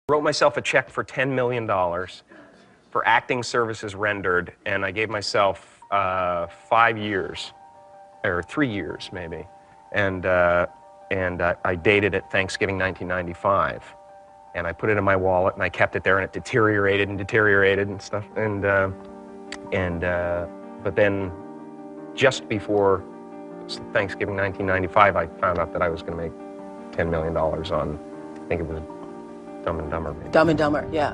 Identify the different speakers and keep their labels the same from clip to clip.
Speaker 1: Wrote myself a check for $10 million for acting services rendered, and I gave myself 5 years, or 3 years maybe, and I dated it Thanksgiving 1995, and I put it in my wallet, and I kept it there, and it deteriorated and stuff, but then just before Thanksgiving 1995, I found out that I was going to make $10 million on, I think it was Dumb and Dumber. Maybe.
Speaker 2: Dumb and Dumber, yeah.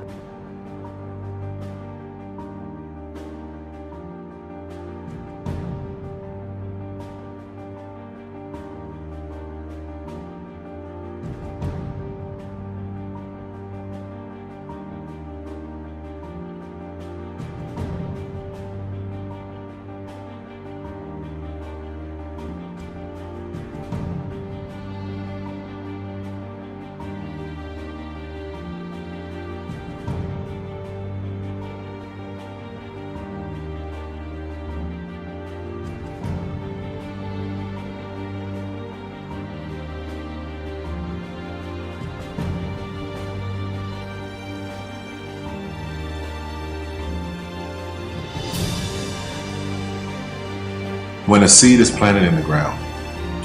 Speaker 3: When a seed is planted in the ground,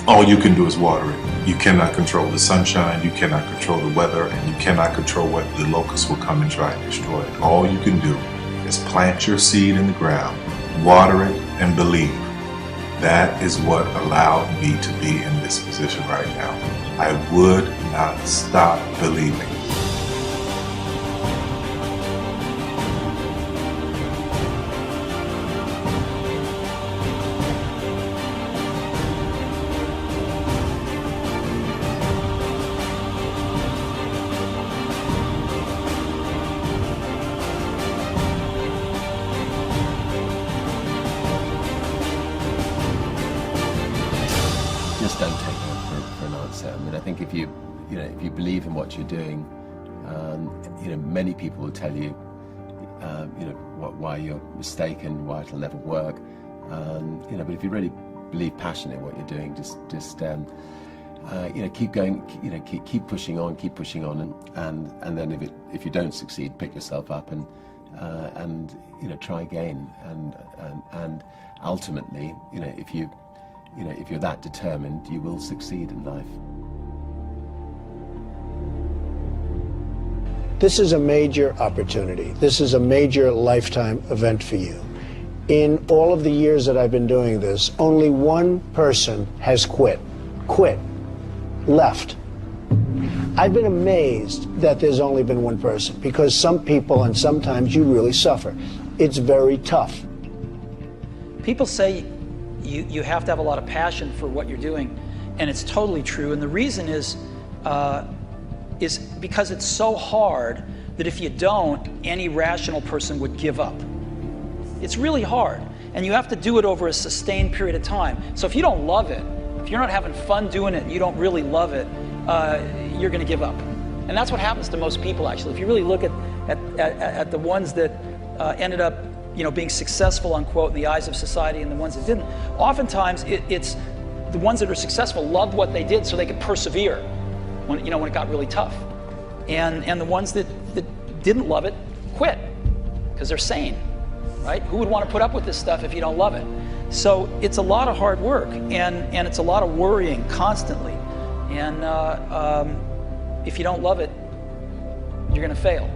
Speaker 3: all you can do is water it. You cannot control the sunshine, you cannot control the weather, and you cannot control what the locusts will come and try and destroy it. All you can do is plant your seed in the ground, water it, and believe. That is what allowed me to be in this position right now. I would not stop believing.
Speaker 4: Don't take no for an answer. I mean, I think if you believe in what you're doing, many people will tell you, why you're mistaken, why it'll never work. But if you really believe passionately in what you're doing, just keep going, keep pushing on, and then if you don't succeed, pick yourself up and try again, and ultimately, if you're that determined, you will succeed in life.
Speaker 5: This is a major opportunity. This is a major lifetime event for you. In all of the years that I've been doing this, only one person has quit, left. I've been amazed that there's only been one person, because some people, and sometimes you really suffer. It's very tough.
Speaker 6: People say you have to have a lot of passion for what you're doing, and it's totally true. And the reason is because it's so hard that if you don't, any rational person would give up. It's really hard, and you have to do it over a sustained period of time. So if you don't love it, if you're not having fun doing it, and you don't really love it, you're going to give up. And that's what happens to most people, actually. If you really look at the ones that ended up being successful, unquote, in the eyes of society, and the ones that didn't, oftentimes it's the ones that are successful loved what they did so they could persevere when it got really tough. And the ones that didn't love it quit because they're sane, right? Who would want to put up with this stuff if you don't love it? So it's a lot of hard work, and it's a lot of worrying constantly. And if you don't love it, you're going to fail.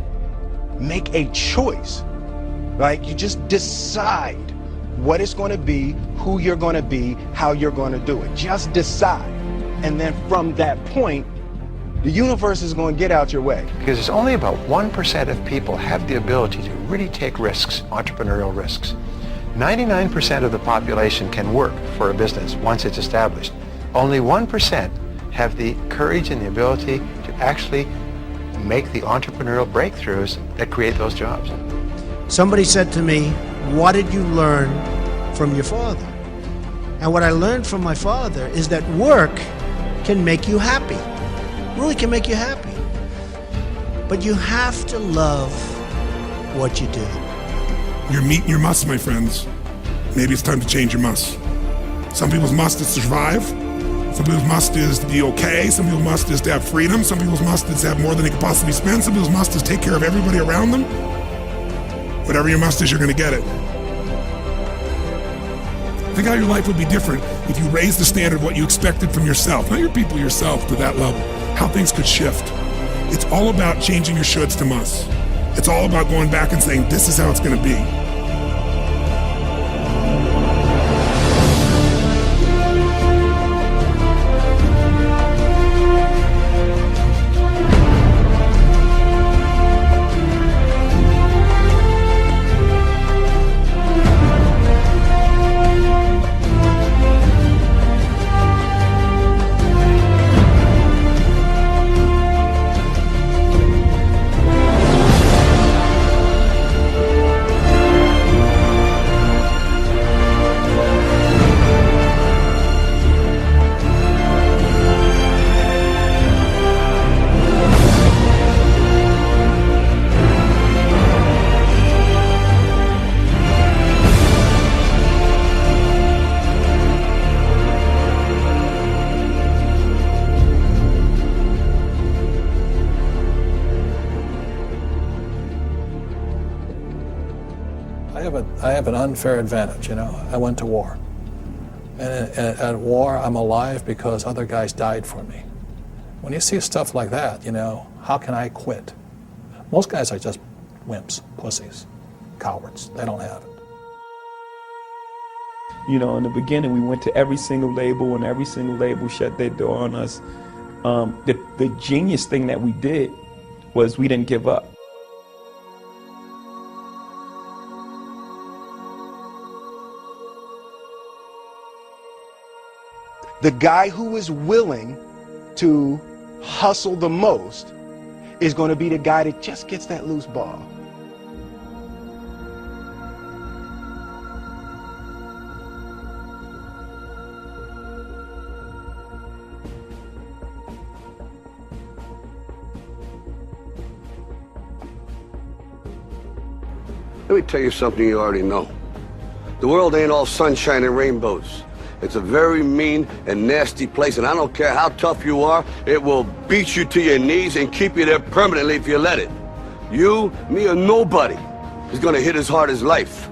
Speaker 7: Make a choice. Right? You just decide what it's going to be, who you're going to be, how you're going to do it. Just decide. And then from that point, the universe is going to get out your way.
Speaker 8: Because it's only about 1% of people have the ability to really take risks, entrepreneurial risks. 99% of the population can work for a business once it's established. Only 1% have the courage and the ability to actually make the entrepreneurial breakthroughs that create those jobs.
Speaker 5: Somebody said to me, what did you learn from your father? And what I learned from my father is that work can make you happy. Really can make you happy. But you have to love what you do.
Speaker 9: You're meeting your must, my friends. Maybe it's time to change your must. Some people's must is survive. Some people's must is to be okay. Some people's must is to have freedom. Some people's must is to have more than they can possibly spend. Some people's must is take care of everybody around them. Whatever your must is, you're going to get it. Think how your life would be different if you raised the standard of what you expected from yourself, not your people, yourself, to that level. How things could shift. It's all about changing your shoulds to musts. It's all about going back and saying, this is how it's going to be.
Speaker 2: I have an unfair advantage, you know. I went to war. And at war, I'm alive because other guys died for me. When you see stuff like that, you know, how can I quit? Most guys are just wimps, pussies, cowards. They don't have it.
Speaker 10: You know, in the beginning, we went to every single label, and every single label shut their door on us. The genius thing that we did was we didn't give up.
Speaker 7: The guy who is willing to hustle the most is going to be the guy that just gets that loose ball.
Speaker 11: Let me tell you something you already know. The world ain't all sunshine and rainbows. It's a very mean and nasty place, and I don't care how tough you are, it will beat you to your knees and keep you there permanently if you let it. You, me, or nobody is gonna hit as hard as life.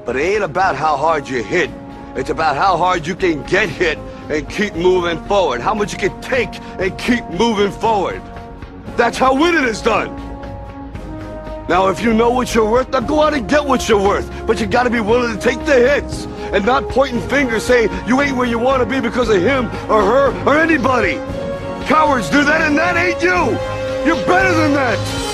Speaker 11: But it ain't about how hard you hit. It's about how hard you can get hit and keep moving forward. How much you can take and keep moving forward. That's how winning is done. Now, if you know what you're worth, now go out and get what you're worth. But you gotta be willing to take the hits and not pointing fingers saying you ain't where you want to be because of him or her or anybody. Cowards do that, and that ain't you. You're better than that.